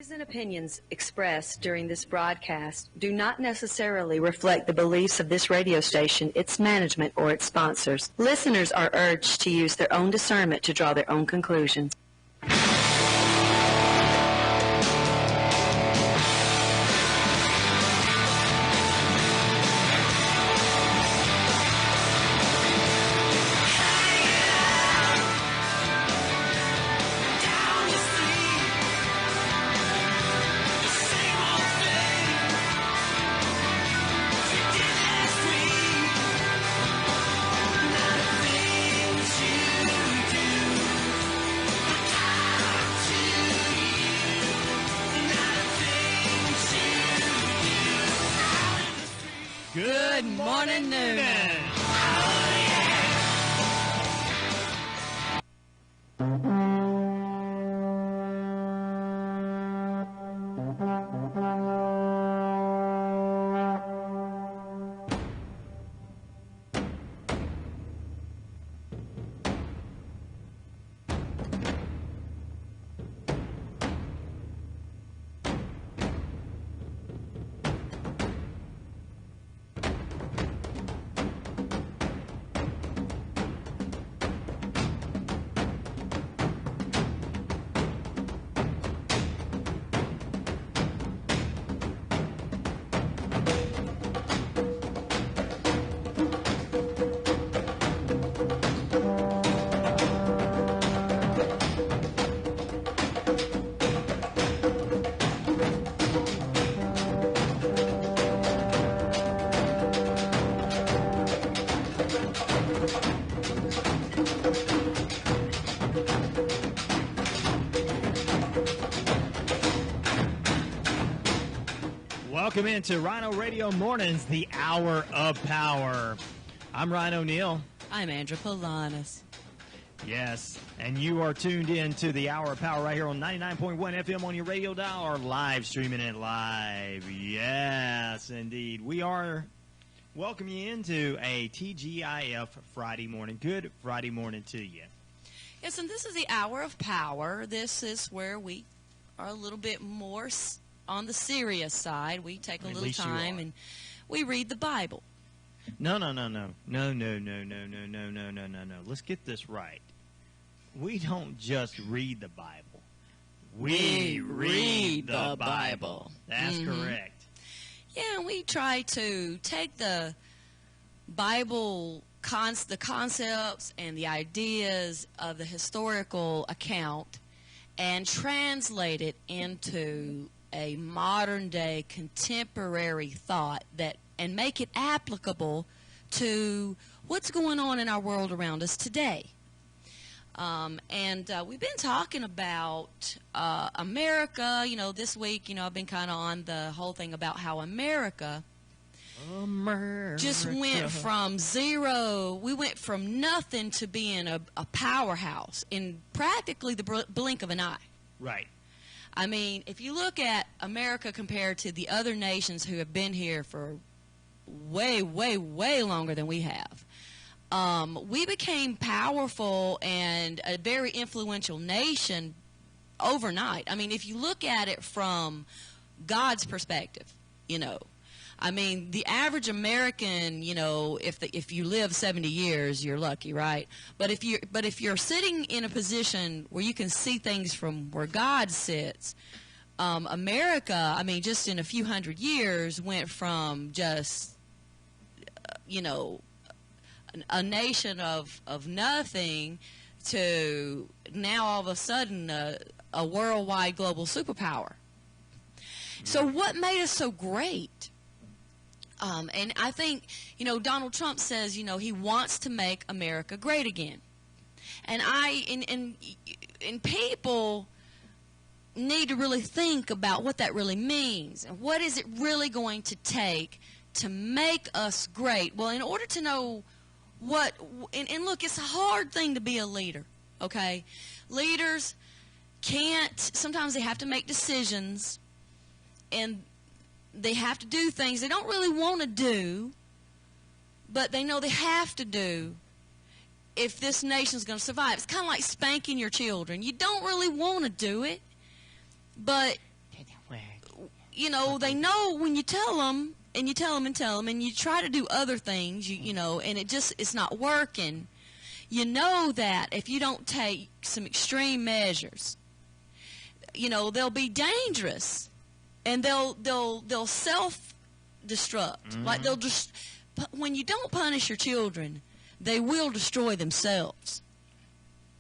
Views and opinions expressed during this broadcast do not necessarily reflect the beliefs of this radio station, its management, or its sponsors. Listeners are urged to use their own discernment to draw their own conclusions. Good morning, Noonan. Welcome into Rhino Radio Mornings, the Hour of Power. I'm Ryan O'Neill. I'm Andrah Polanis. Yes, and you are tuned in to the Hour of Power right here on 99.1 FM on your radio dial or live streaming it live. Yes, indeed. We are welcoming you into a TGIF Friday morning. Good Friday morning to you. Yes, and this is the Hour of Power. This is where we are a little bit more on the serious side. We take a little time and we read the Bible. No. Let's get this right. We don't just read the Bible. We read the Bible. That's correct. Yeah, and we try to take the Bible, the concepts and the ideas of the historical account and translate it into a modern-day contemporary thought and make it applicable to what's going on in our world around us today. We've been talking about America. This week, I've been kind of on the whole thing about how America just went from zero. We went from nothing to being a powerhouse in practically the blink of an eye. Right. I mean, if you look at America compared to the other nations who have been here for way, way, way longer than we have, we became powerful and a very influential nation overnight. I mean, if you look at it from God's perspective, I mean, the average American, if you live 70 years, you're lucky, right? But if you're sitting in a position where you can see things from where God sits, America, I mean, just in a few hundred years, went from just, a nation of nothing to now all of a sudden a worldwide global superpower. So what made us so great? And I think, Donald Trump says, he wants to make America great again. And and people need to really think about what that really means. And what is it really going to take to make us great? Well, in order to know and look, it's a hard thing to be a leader, okay? Leaders sometimes they have to make decisions, and they have to do things they don't really want to do, but they know they have to do if this nation's going to survive. It's kind of like spanking your children. You don't really want to do it, but you know, they know when you tell them, and you tell them and tell them, and you try to do other things, you know, and it's not working. You know that if you don't take some extreme measures, you know, they'll be dangerous, and they'll self-destruct. Like they'll just, when you don't punish your children, they will destroy themselves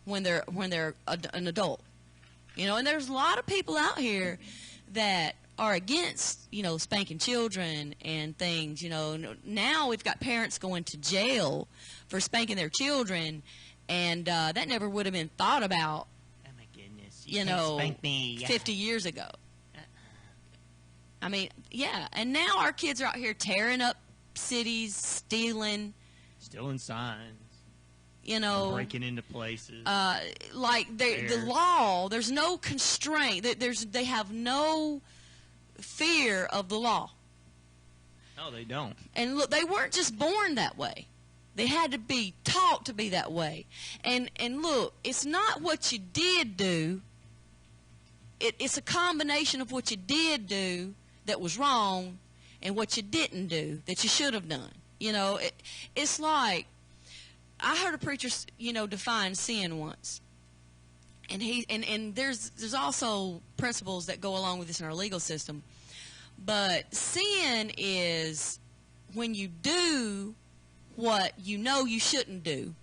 when they're an adult. You know, and there's a lot of people out here that are against, you know, spanking children and things. You know, now we've got parents going to jail for spanking their children, and that never would have been thought about. Oh my goodness! You know, spank me. 50 years ago. I mean, yeah, and now our kids are out here tearing up cities, stealing signs. You know, breaking into places. Like the law, there's no constraint. They have no fear of the law. No, they don't. And look, they weren't just born that way. They had to be taught to be that way. And look, it's not what you did do. It's a combination of what you did do that was wrong and what you didn't do that you should have done. You know, it's like, I heard a preacher, you know, define sin once. And there's also principles that go along with this in our legal system. But sin is when you do what you know you shouldn't do,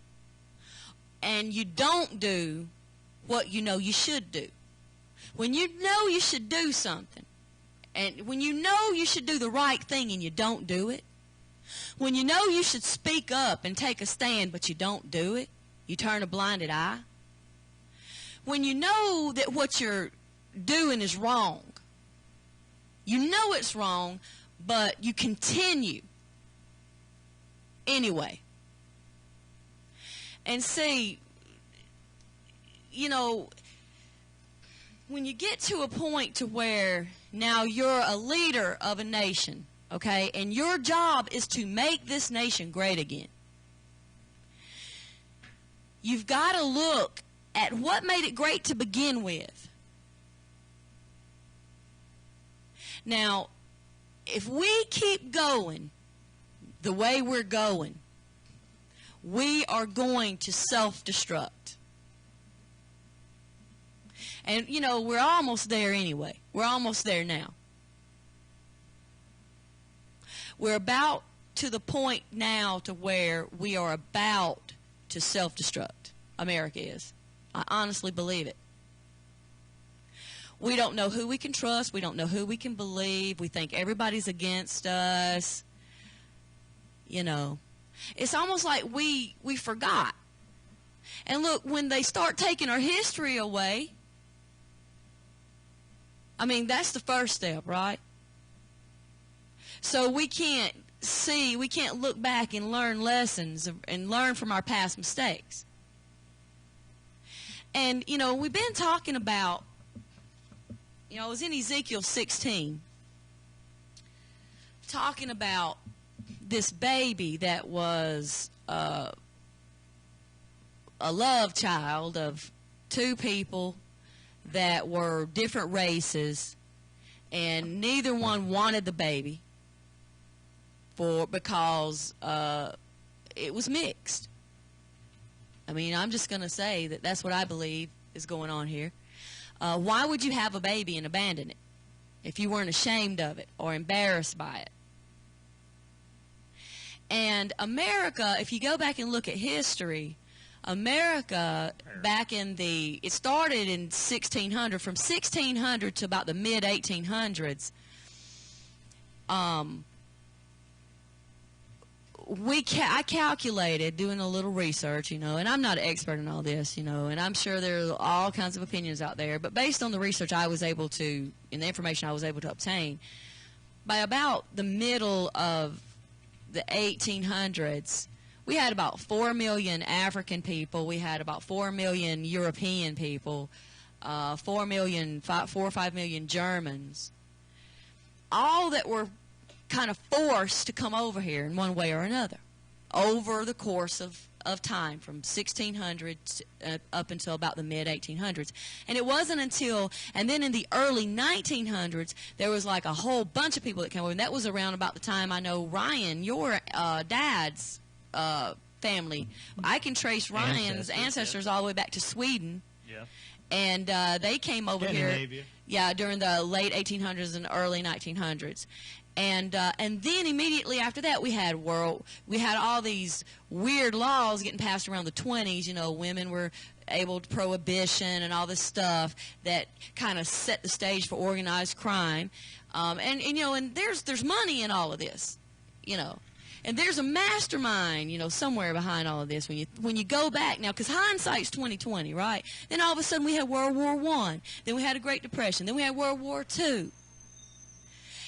and you don't do what you know you should do. When you know you should do something, and when you know you should do the right thing and you don't do it, when you know you should speak up and take a stand but you don't do it, you turn a blinded eye. When you know that what you're doing is wrong, you know it's wrong, but you continue anyway. And see, you know, when you get to a point to where now you're a leader of a nation, okay, and your job is to make this nation great again, you've got to look at what made it great to begin with. Now, if we keep going the way we're going, we are going to self-destruct. And, you know, we're almost there anyway. We're almost there now. We're about to the point now to where we are about to self-destruct. America is. I honestly believe it. We don't know who we can trust. We don't know who we can believe. We think everybody's against us. You know, it's almost like we forgot. And look, when they start taking our history away, I mean, that's the first step, right? So we can't look back and learn lessons and learn from our past mistakes. And, you know, we've been talking about, you know, I was in Ezekiel 16, talking about this baby that was a love child of two people that were different races, and neither one wanted the baby because it was mixed. I mean, I'm just going to say that that's what I believe is going on here. Why would you have a baby and abandon it if you weren't ashamed of it or embarrassed by it? And America, if you go back and look at history, America back in it started in 1600. From 1600 to about the mid-1800s, I calculated, doing a little research, you know, and I'm not an expert in all this, you know, and I'm sure there are all kinds of opinions out there, but based on the research I was able to, and the information I was able to obtain, by about the middle of the 1800s, we had about 4 million African people. We had about 4 million European people, 4 or 5 million Germans, all that were kind of forced to come over here in one way or another over the course of of time, from 1600 up until about the mid-1800s. And it wasn't until, and then in the early 1900s, there was like a whole bunch of people that came over. And that was around about the time, I know, Ryan, your dad's family. I can trace Ryan's ancestors all the way back to Sweden. Yeah. And they came over here, during the late 1800s and early 1900s. And then immediately after that, we had all these weird laws getting passed around the 20s. You know, women were able to prohibition and all this stuff that kind of set the stage for organized crime. And you know, and there's money in all of this, you know. And there's a mastermind, you know, somewhere behind all of this when you go back now, because hindsight's 20/20, right? Then all of a sudden we had World War I. Then we had a Great Depression. Then we had World War II.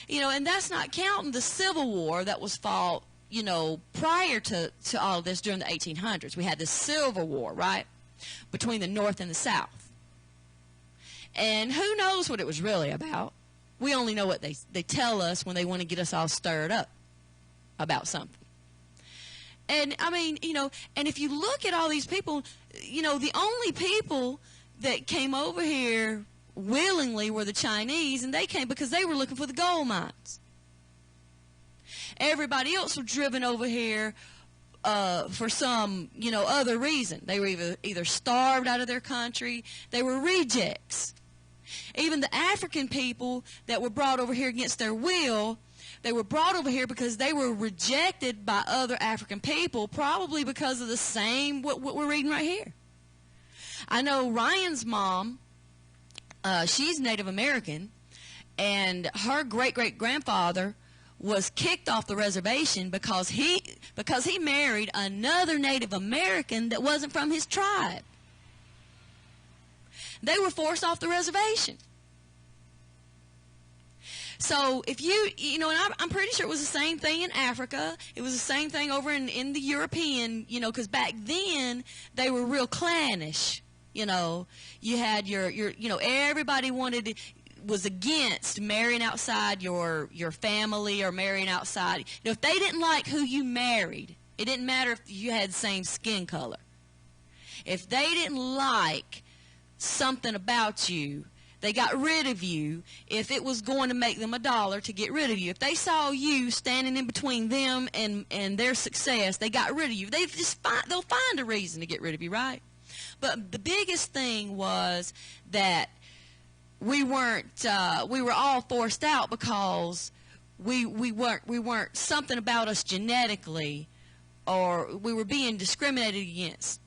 You know, and that's not counting the Civil War that was fought, you know, prior to all of this during the 1800s. We had the Civil War, right, between the North and the South. And who knows what it was really about? We only know what they tell us when they want to get us all stirred up about something. And, I mean, you know, and if you look at all these people, you know, the only people that came over here willingly were the Chinese, and they came because they were looking for the gold mines. Everybody else was driven over here for some, you know, other reason. They were either starved out of their country, they were rejects. Even the African people that were brought over here against their will, they were brought over here because they were rejected by other African people, probably because of the same, what we're reading right here. I know Ryan's mom, she's Native American, and her great-great-grandfather was kicked off the reservation because he married another Native American that wasn't from his tribe. They were forced off the reservation. So if you know, and I'm pretty sure it was the same thing in Africa. It was the same thing over in the European, you know, because back then they were real clannish. You know, you had your you know, everybody was against marrying outside your family or marrying outside. You know, if they didn't like who you married, it didn't matter if you had the same skin color. If they didn't like something about you, they got rid of you if it was going to make them $1 to get rid of you. If they saw you standing in between them and their success, they got rid of you. They'll find a reason to get rid of you, right? But the biggest thing was that we were all forced out because we weren't something about us genetically, or we were being discriminated against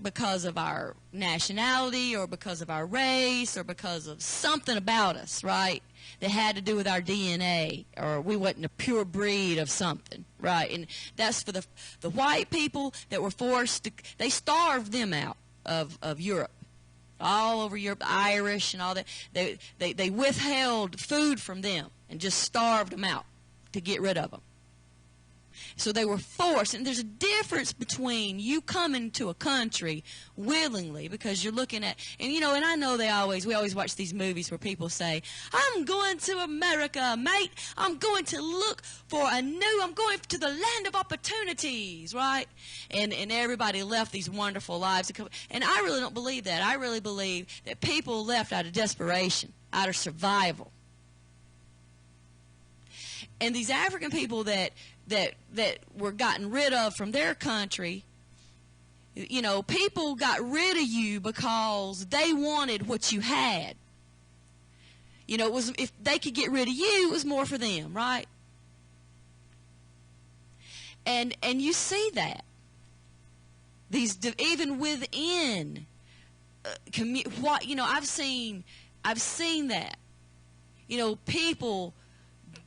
because of our nationality or because of our race or because of something about us, right, that had to do with our DNA, or we wasn't a pure breed of something, right? And that's for the white people that were forced to, they starved them out of Europe, all over Europe, Irish and all that. They withheld food from them and just starved them out to get rid of them. So they were forced, and there's a difference between you coming to a country willingly because you're looking at, and you know, and I know we always watch these movies where people say, I'm going to America, mate, I'm going to I'm going to the land of opportunities, right? And everybody left these wonderful lives. And I really don't believe that. I really believe that people left out of desperation, out of survival. And these African people that were gotten rid of from their country, you know, people got rid of you because they wanted what you had. You know, it was, if they could get rid of you, it was more for them, right? And you see that. Even within what, you know, I've seen that. You know, people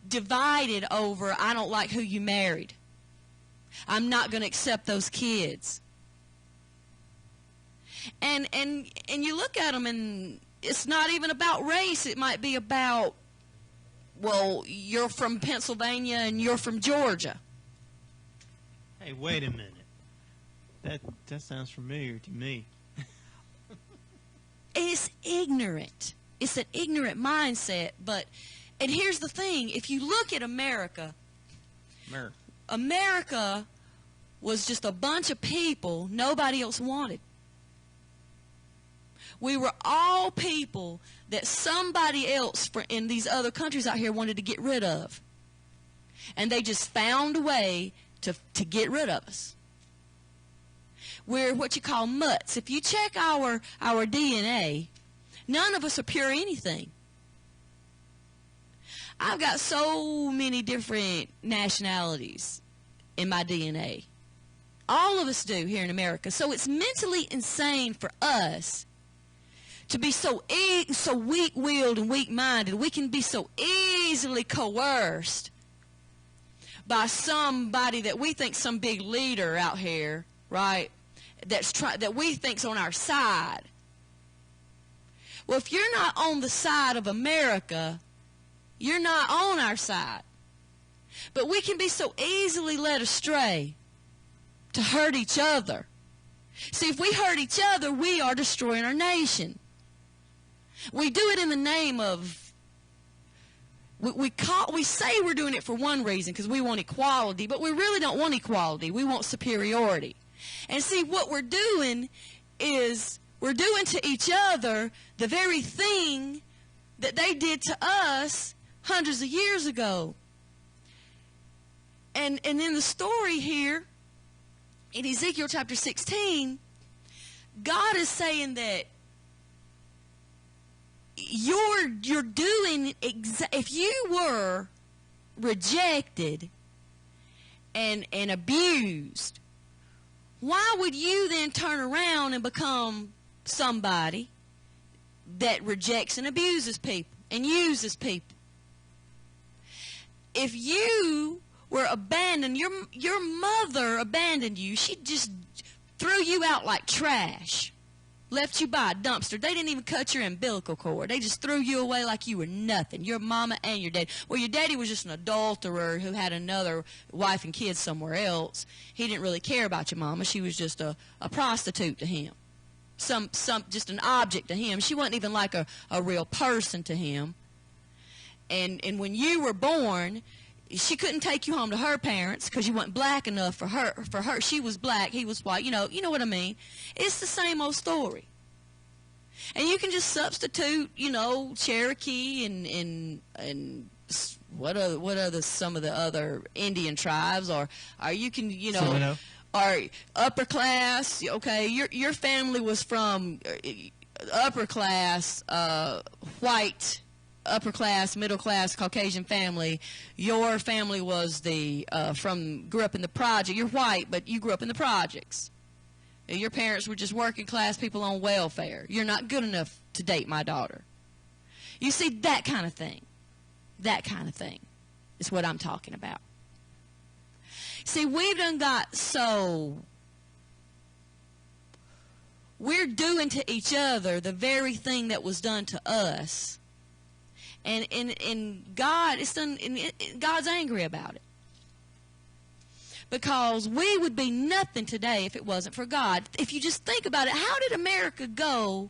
divided over, I don't like who you married. I'm not going to accept those kids. And you look at them, and it's not even about race. It might be about, well, you're from Pennsylvania and you're from Georgia. Hey, wait a minute. That sounds familiar to me. It's ignorant. It's an ignorant mindset, but. And here's the thing, if you look at America was just a bunch of people nobody else wanted. We were all people that somebody else in these other countries out here wanted to get rid of. And they just found a way to get rid of us. We're what you call mutts. If you check our DNA, none of us are pure anything. I've got so many different nationalities in my DNA. All of us do here in America. So it's mentally insane for us to be so weak-willed and weak-minded. We can be so easily coerced by somebody that we think some big leader out here, right, that we think's on our side. Well, if you're not on the side of America, you're not on our side. But we can be so easily led astray to hurt each other. See, if we hurt each other, we are destroying our nation. We do it in the name of, we say we're doing it for one reason, because we want equality, but we really don't want equality. We want superiority. And see, what we're doing is we're doing to each other the very thing that they did to us hundreds of years ago. And in the story here, in Ezekiel chapter 16, God is saying that you're doing if you were rejected and abused, why would you then turn around and become somebody that rejects and abuses people and uses people? If you were abandoned, your mother abandoned you. She just threw you out like trash, left you by a dumpster. They didn't even cut your umbilical cord. They just threw you away like you were nothing, your mama and your daddy. Well, your daddy was just an adulterer who had another wife and kids somewhere else. He didn't really care about your mama. She was just a prostitute to him, just an object to him. She wasn't even like a real person to him. And when you were born, she couldn't take you home to her parents because you weren't black enough for her. For her, she was black, he was white. You know what I mean? It's the same old story. And you can just substitute, Cherokee and what other some of the other Indian tribes, or you can, or upper class. Okay, your family was from upper class, white. Upper class, middle class, Caucasian family. Your family was grew up in the project. You're white, but you grew up in the projects. Your parents were just working class people on welfare. You're not good enough to date my daughter. You see, that kind of thing. That kind of thing is what I'm talking about. See, we've done got so. We're doing to each other the very thing that was done to us. And God, God's angry about it. Because we would be nothing today if it wasn't for God. If you just think about it, how did America go?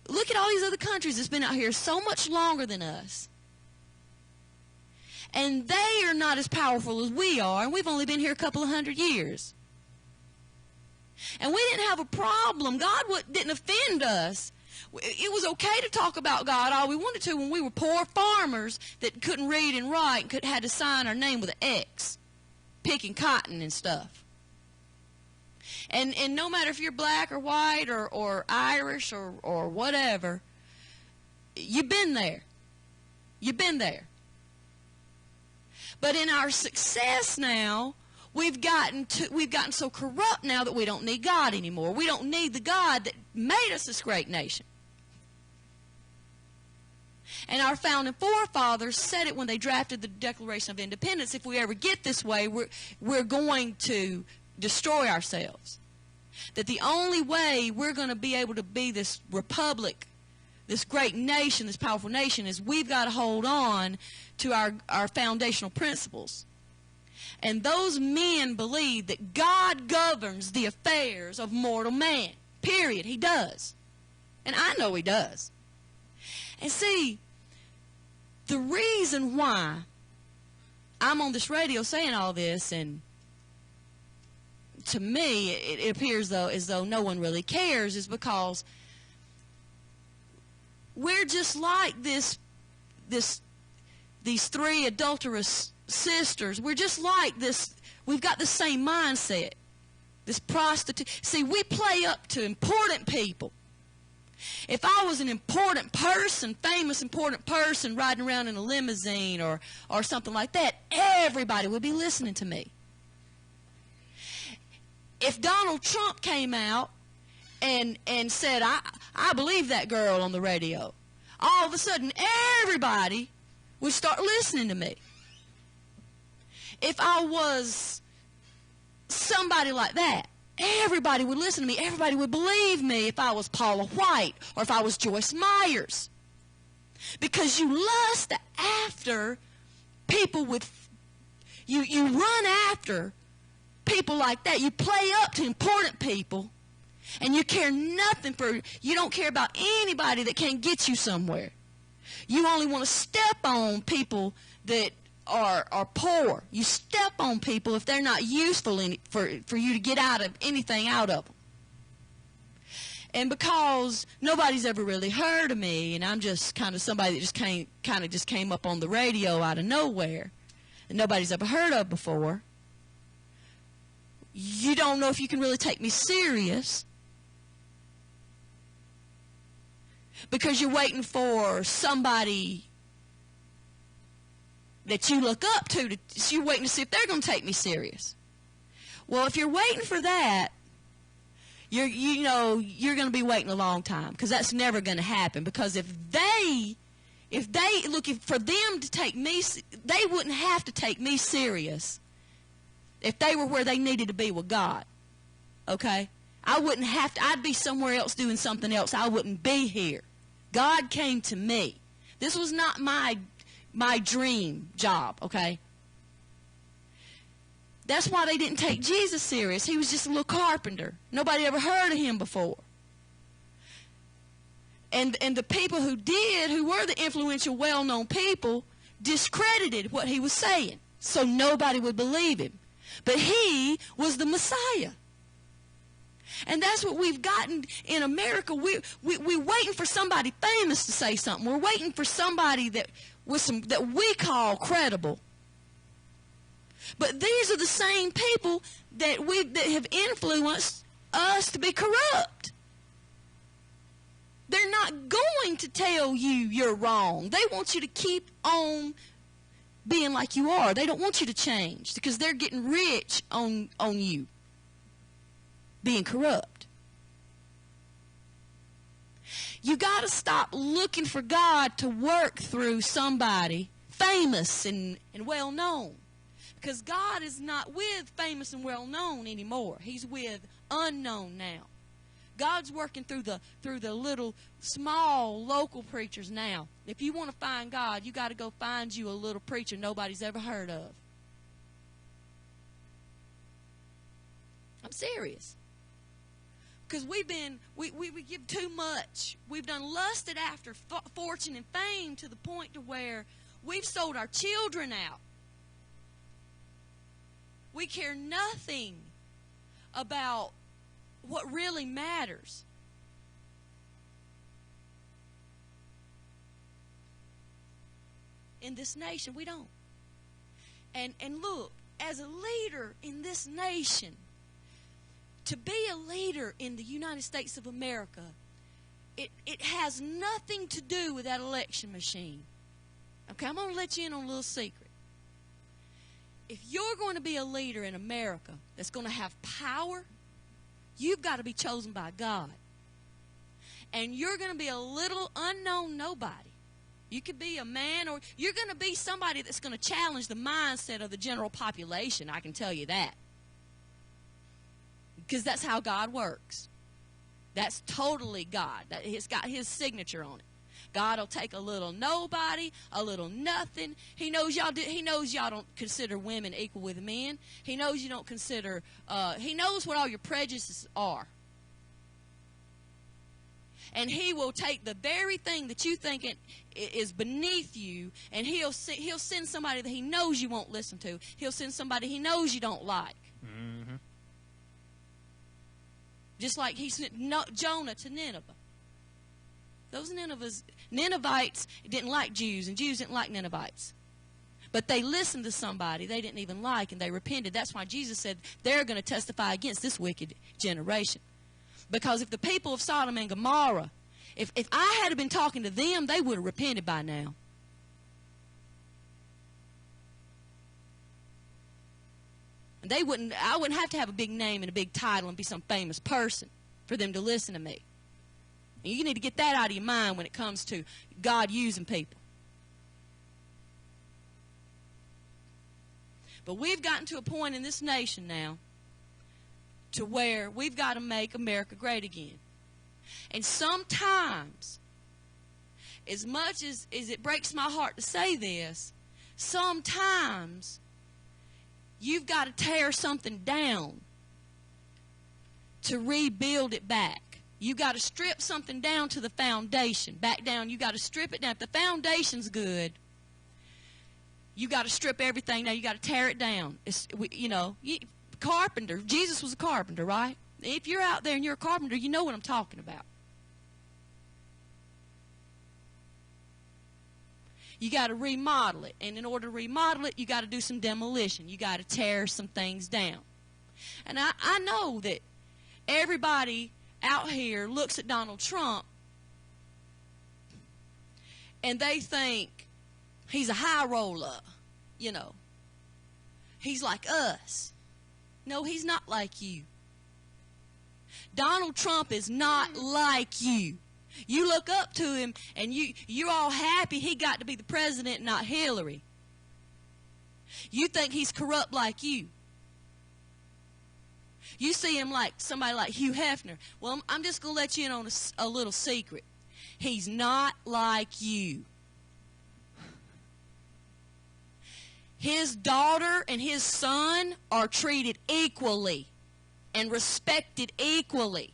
Look at all these other countries that's been out here so much longer than us. And they are not as powerful as we are, and we've only been here a couple of 100 years. And we didn't have a problem. God didn't offend us. It was okay to talk about God all we wanted to when we were poor farmers that couldn't read and write and had to sign our name with an X, picking cotton and stuff. And no matter if you're black or white or Irish or whatever, you've been there. You've been there. But in our success now, we've gotten so corrupt now that we don't need God anymore. We don't need the God that made us this great nation. And our founding forefathers said it when they drafted the Declaration of Independence. If we ever get this way, we're going to destroy ourselves. That the only way we're going to be able to be this republic, this great nation, this powerful nation, is we've got to hold on to our foundational principles. And those men believe that God governs the affairs of mortal man. Period. He does. And I know he does. And see, the reason why I'm on this radio saying all this, and to me, it appears as though no one really cares, is because we're just like these three adulterous sisters. We're just like this. We've got the same mindset. This prostitute. See, we play up to important people. If I was an important person, famous important person, riding around in a limousine or something like that, everybody would be listening to me. If Donald Trump came out and said, I believe that girl on the radio, all of a sudden everybody would start listening to me. If I was somebody like that, everybody would listen to me. Everybody would believe me if I was Paula White or if I was Joyce Myers. Because you lust after people you run after people like that. You play up to important people, and you care nothing you don't care about anybody that can't get you somewhere. You only want to step on people that are poor. You step on people if they're not useful for you to get anything out of them. And because nobody's ever really heard of me, and I'm just kind of somebody that just came up on the radio out of nowhere, and nobody's ever heard of before, you don't know if you can really take me serious, because you're waiting for somebody that you look up to, you're waiting to see if they're going to take me serious. Well, if you're waiting for that, you're going to be waiting a long time, because that's never going to happen. Because if for them to take me, they wouldn't have to take me serious if they were where they needed to be with God. Okay? I wouldn't have to. I'd be somewhere else doing something else. I wouldn't be here. God came to me. This was not my dream job, okay? That's why they didn't take Jesus serious. He was just a little carpenter. Nobody ever heard of him before. And the people who were the influential, well-known people, discredited what he was saying, so nobody would believe him. But he was the Messiah. And that's what we've gotten in America. We're waiting for somebody famous to say something. We're waiting for somebody that we call credible. But these are the same people that have influenced us to be corrupt. They're not going to tell you you're wrong. They want you to keep on being like you are. They don't want you to change, because they're getting rich on you being corrupt. You got to stop looking for God to work through somebody famous and well-known. Because God is not with famous and well-known anymore. He's with unknown now. God's working through the little, small, local preachers now. If you want to find God, you got to go find you a little preacher nobody's ever heard of. I'm serious. Because we give too much. We've done lusted after fortune and fame to the point to where we've sold our children out. We care nothing about what really matters. In this nation, we don't. And look, as a leader in this nation, to be a leader in the United States of America, it has nothing to do with that election machine. Okay, I'm going to let you in on a little secret. If you're going to be a leader in America that's going to have power, you've got to be chosen by God. And you're going to be a little unknown nobody. You could be a man, or you're going to be somebody that's going to challenge the mindset of the general population, I can tell you that. Because that's how God works. That's totally God. It's got His signature on it. God will take a little nobody, a little nothing. He knows y'all don't consider women equal with men. He knows you don't consider. He knows what all your prejudices are. And He will take the very thing that you think is beneath you, and He'll send somebody that He knows you won't listen to. He'll send somebody He knows you don't like. Mm-hmm. Just like he sent Jonah to Nineveh. Those Ninevites didn't like Jews, and Jews didn't like Ninevites. But they listened to somebody they didn't even like, and they repented. That's why Jesus said they're going to testify against this wicked generation. Because if the people of Sodom and Gomorrah, if I had been talking to them, they would have repented by now. And I wouldn't have to have a big name and a big title and be some famous person for them to listen to me. And you need to get that out of your mind when it comes to God using people. But we've gotten to a point in this nation now to where we've got to make America great again. And sometimes, as much as it breaks my heart to say this, sometimes you've got to tear something down to rebuild it back. You got to strip something down to the foundation. Back down, you got to strip it down. If the foundation's good, you got to strip everything down. You got to tear it down. Carpenter. Jesus was a carpenter, right? If you're out there and you're a carpenter, you know what I'm talking about. You got to remodel it. And in order to remodel it, you got to do some demolition. You got to tear some things down. And I know that everybody out here looks at Donald Trump and they think he's a high roller, He's like us. No, he's not like you. Donald Trump is not like you. You look up to him and you're all happy he got to be the president, not Hillary. You think he's corrupt like you. You see him like somebody like Hugh Hefner. Well, I'm just going to let you in on a little secret. He's not like you. His daughter and his son are treated equally and respected equally.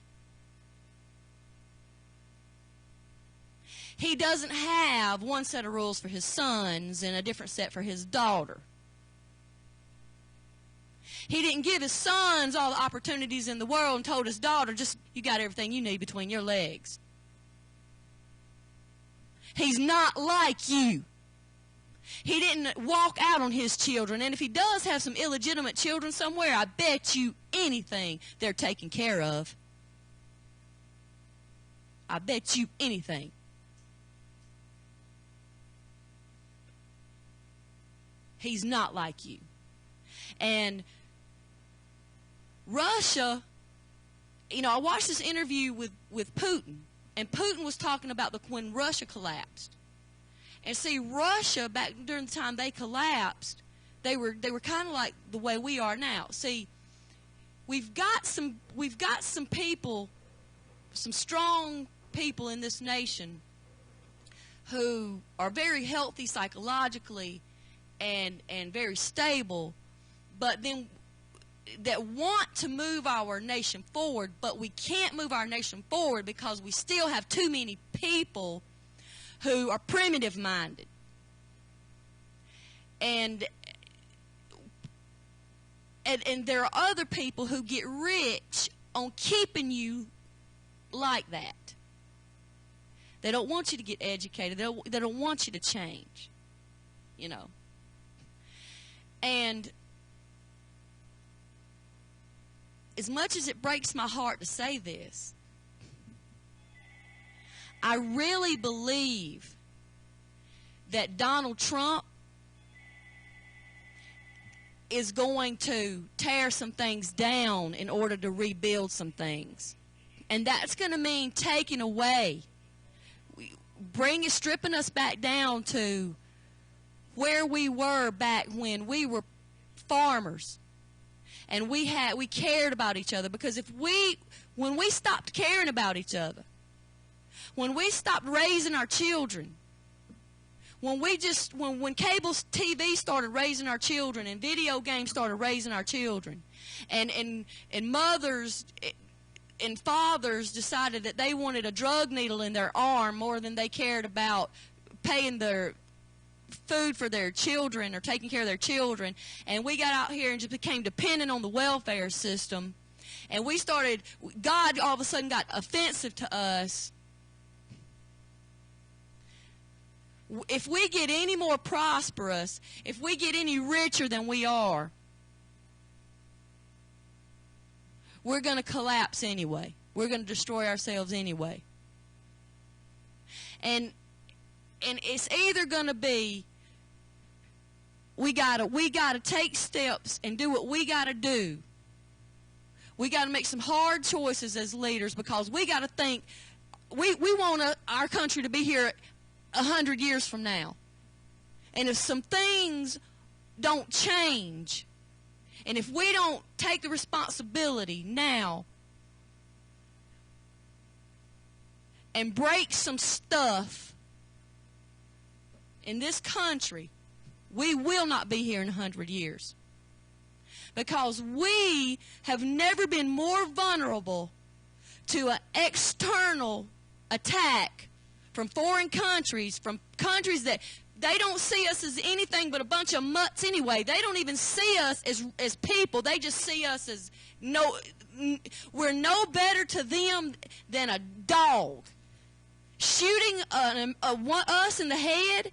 He doesn't have one set of rules for his sons and a different set for his daughter. He didn't give his sons all the opportunities in the world and told his daughter, just, you got everything you need between your legs. He's not like you. He didn't walk out on his children. And if he does have some illegitimate children somewhere, I bet you anything they're taken care of. I bet you anything. He's not like you. And Russia, I watched this interview with Putin, and Putin was talking about when Russia collapsed. And see, Russia, back during the time they collapsed, they were kind of like the way we are now. See, we've got some people, some strong people in this nation who are very healthy psychologically and very stable, but then that want to move our nation forward, but we can't move our nation forward because we still have too many people who are primitive minded. And there are other people who get rich on keeping you like that. They don't want you to get educated. They don't want you to change. And as much as it breaks my heart to say this, I really believe that Donald Trump is going to tear some things down in order to rebuild some things. And that's going to mean taking away, stripping us back down to where we were back when we were farmers. And we cared about each other, because when we stopped caring about each other, when we stopped raising our children, when cable TV started raising our children and video games started raising our children, and mothers and fathers decided that they wanted a drug needle in their arm more than they cared about paying their food for their children or taking care of their children, and we got out here and just became dependent on the welfare system, And God all of a sudden got offensive to us. If we get any more prosperous, if we get any richer than we are, we're going to collapse anyway. We're going to destroy ourselves anyway. And it's either going to be we gotta take steps and do what we got to do. We got to make some hard choices as leaders, because we got to think we want our country to be here 100 years from now. And if some things don't change, and if we don't take the responsibility now and break some stuff in this country, we will not be here in 100 years. Because we have never been more vulnerable to an external attack from foreign countries, from countries that they don't see us as anything but a bunch of mutts anyway. They don't even see us as people. They just see us as we're no better to them than a dog. Shooting us in the head,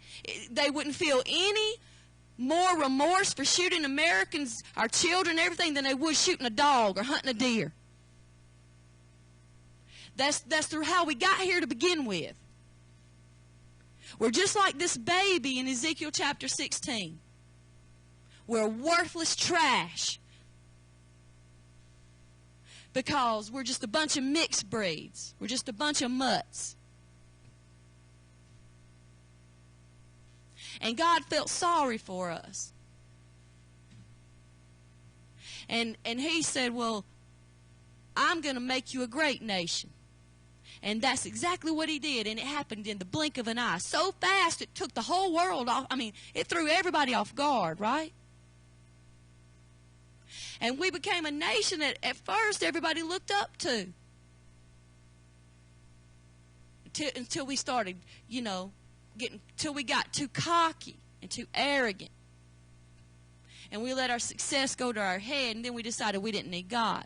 they wouldn't feel any more remorse for shooting Americans, our children, everything, than they would shooting a dog or hunting a deer. That's through how we got here to begin with. We're just like this baby in Ezekiel chapter 16. We're worthless trash because we're just a bunch of mixed breeds. We're just a bunch of mutts. And God felt sorry for us. And he said, well, I'm going to make you a great nation. And that's exactly what he did, and it happened in the blink of an eye. So fast, it took the whole world off. I mean, it threw everybody off guard, right? And we became a nation that at first everybody looked up to. Until we started, till we got too cocky and too arrogant. And we let our success go to our head, and then we decided we didn't need God.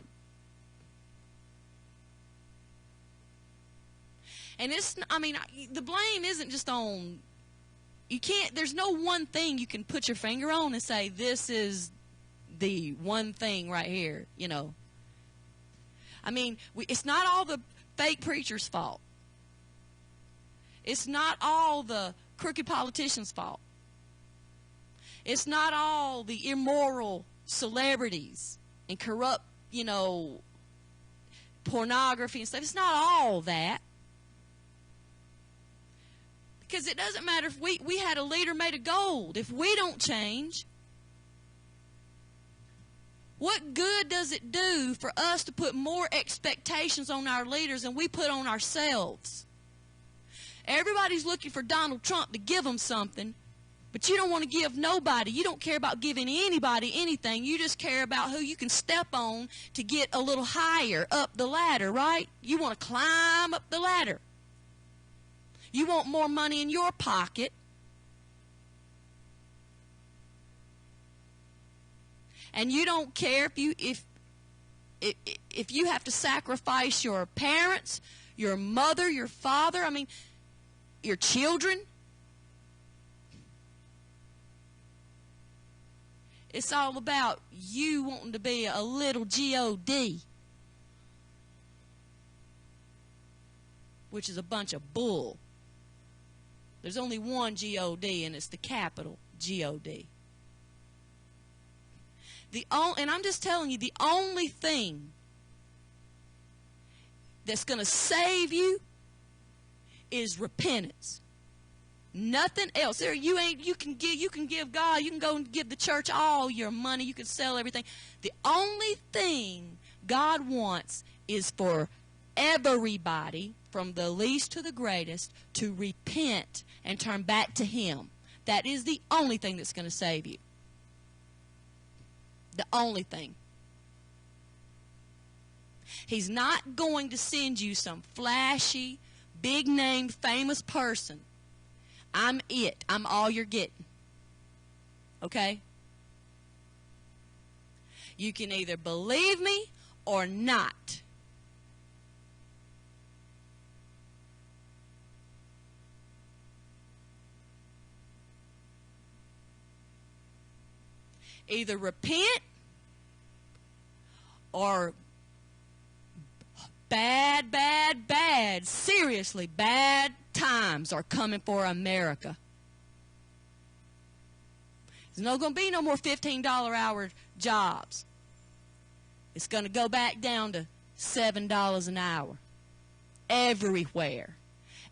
And the blame isn't just on, there's no one thing you can put your finger on and say, this is the one thing right here, it's not all the fake preachers' fault. It's not all the crooked politicians' fault. It's not all the immoral celebrities and corrupt, pornography and stuff. It's not all that. Because it doesn't matter if we had a leader made of gold. If we don't change, what good does it do for us to put more expectations on our leaders than we put on ourselves? Everybody's looking for Donald Trump to give them something, but you don't want to give nobody. You don't care about giving anybody anything. You just care about who you can step on to get a little higher up the ladder, right? You want to climb up the ladder. You want more money in your pocket. And you don't care if you have to sacrifice your parents, your mother, your father, your children. It's all about you wanting to be a little G-O-D, which is a bunch of bull. There's only one G-O-D, and it's the capital G-O-D. And I'm just telling you, the only thing that's going to save you is repentance. Nothing else. You can give God, you can go and give the church all your money, you can sell everything. The only thing God wants is for everybody, from the least to the greatest, to repent and turn back to Him. That is the only thing that's going to save you. The only thing. He's not going to send you some flashy, big-name, famous person. I'm it. I'm all you're getting. Okay? You can either believe me or not. Either repent or bad, seriously bad times are coming for America. There's not going to be no more $15 hour jobs. It's going to go back down to $7 an hour. Everywhere.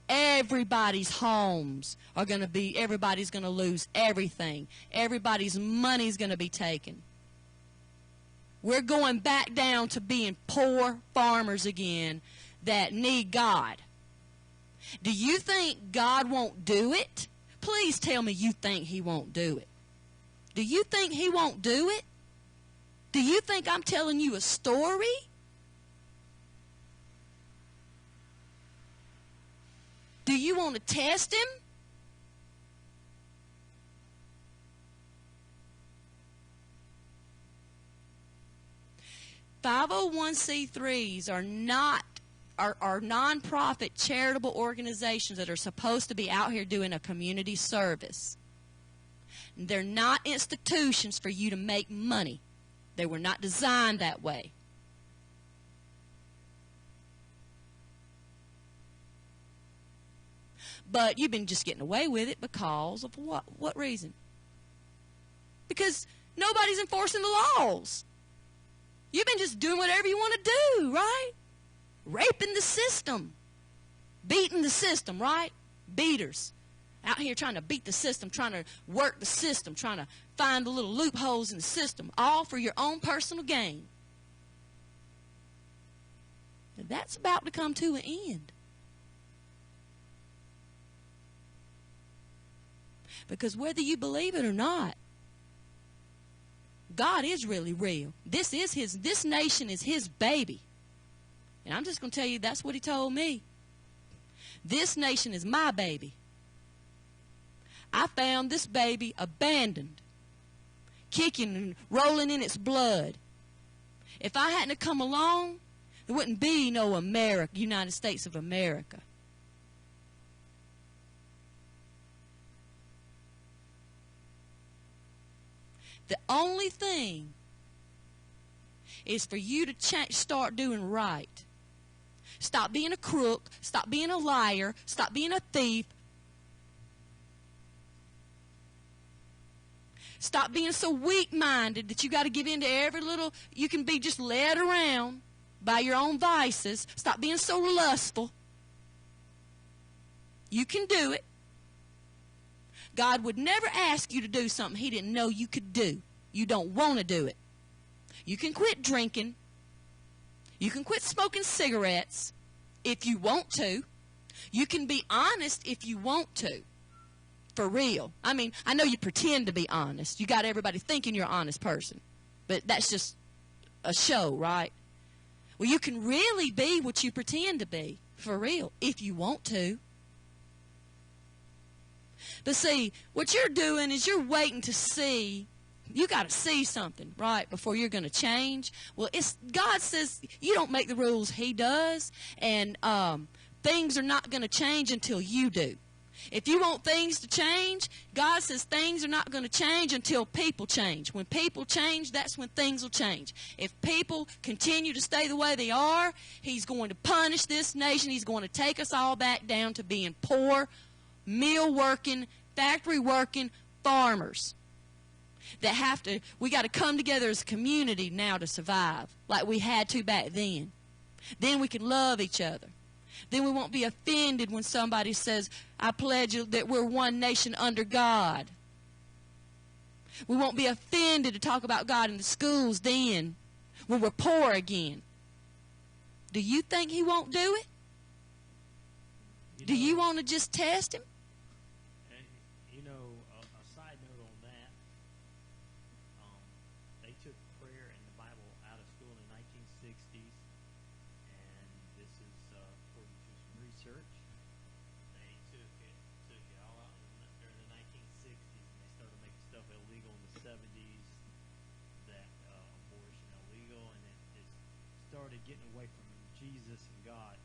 Everybody's homes are going to be, everybody's going to lose everything. Everybody's money's going to be taken. We're going back down to being poor farmers again that need God. Do you think God won't do it? Please tell me you think He won't do it. Do you think He won't do it? Do you think I'm telling you a story? Do you want to test Him? (501c)(3)s are nonprofit charitable organizations that are supposed to be out here doing a community service. They're not institutions for you to make money. They were not designed that way. But you've been just getting away with it because of what? What reason? Because nobody's enforcing the laws. You've been just doing whatever you want to do, right? Raping the system. Beating the system, right? Beaters. Out here trying to beat the system, trying to work the system, trying to find the little loopholes in the system, all for your own personal gain. And that's about to come to an end. Because whether you believe it or not, God is really real. This nation is His baby. And I'm just going to tell you, that's what He told me. This nation is my baby. I found this baby abandoned, kicking and rolling in its blood. If I hadn't come along, there wouldn't be no America, United States of America. The only thing is for you to start doing right. Stop being a crook. Stop being a liar. Stop being a thief. Stop being so weak-minded that you got to give in to every little, you can be just led around by your own vices. Stop being so lustful. You can do it. God would never ask you to do something He didn't know you could do. You don't want to do it. You can quit drinking. You can quit smoking cigarettes if you want to. You can be honest if you want to. For real. I mean, I know you pretend to be honest. You got everybody thinking you're an honest person. But that's just a show, right? Well, you can really be what you pretend to be. For real. If you want to. But see, what you're doing is you're waiting to see. You got to see something, right, before you're going to change. Well, God says you don't make the rules, He does. And things are not going to change until you do. If you want things to change, God says things are not going to change until people change. When people change, that's when things will change. If people continue to stay the way they are, He's going to punish this nation. He's going to take us all back down to being poor, meal-working, factory-working farmers that we got to come together as a community now to survive like we had to back then. Then we can love each other. Then we won't be offended when somebody says, I pledge that we're one nation under God. We won't be offended to talk about God in the schools then when we're poor again. Do you think He won't do it? Do you want to just test Him? You know, a side note on that, they took prayer in the Bible out of school in the 1960s, and this is according to some research. They took it all out during the 1960s, and they started making stuff illegal in the 70s, that abortion illegal, and it started getting away from Jesus and God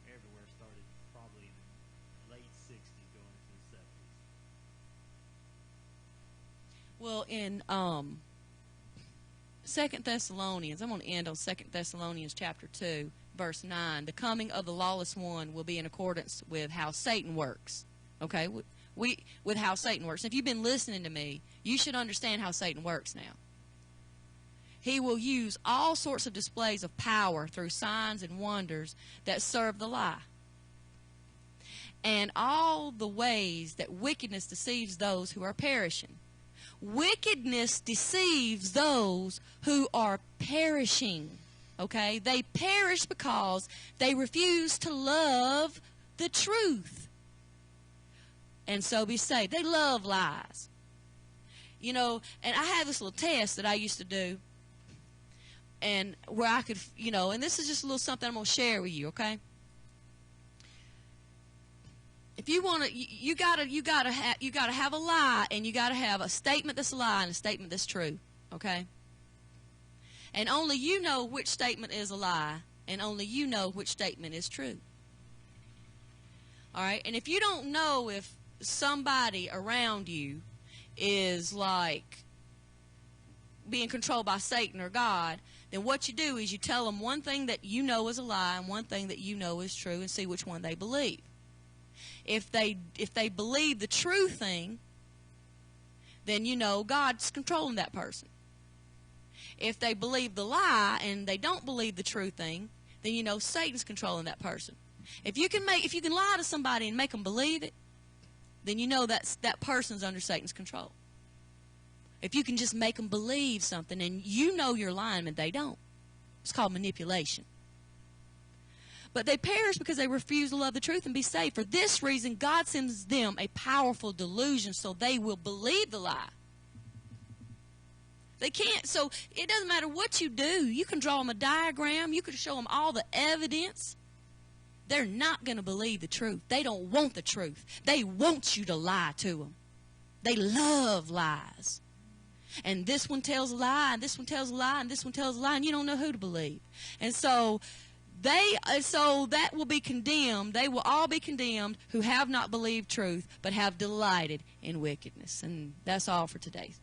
everywhere started probably in the late 60s going into the 70s. Well, in 2 Thessalonians, I'm going to end on 2 Thessalonians chapter 2, verse 9. The coming of the lawless one will be in accordance with how Satan works. Okay? With how Satan works. If you've been listening to me, you should understand how Satan works now. He will use all sorts of displays of power through signs and wonders that serve the lie. And all the ways that wickedness deceives those who are perishing. Wickedness deceives those who are perishing. Okay? They perish because they refuse to love the truth. And so be saved. They love lies. You know, and I have this little test that I used to do. And where I could, you know, and this is just a little something I'm going to share with you, okay? If you want to, you gotta have a lie, and you gotta have a statement that's a lie and a statement that's true, okay? And only you know which statement is a lie, and only you know which statement is true. All right? And if you don't know if somebody around you is like being controlled by Satan or God, then what you do is you tell them one thing that you know is a lie and one thing that you know is true, and see which one they believe. If they believe the true thing, then you know God's controlling that person. If they believe the lie and they don't believe the true thing, then you know Satan's controlling that person. If you can lie to somebody and make them believe it, then you know that person's under Satan's control. If you can just make them believe something and you know you're lying and they don't, it's called manipulation. But they perish because they refuse to love the truth and be saved. For this reason, God sends them a powerful delusion so they will believe the lie. They can't. So it doesn't matter what you do. You can draw them a diagram. You can show them all the evidence. They're not going to believe the truth. They don't want the truth. They want you to lie to them. They love lies. And this one tells a lie, and this one tells a lie, and this one tells a lie, and you don't know who to believe. And so that will be condemned. They will all be condemned who have not believed truth, but have delighted in wickedness. And that's all for today.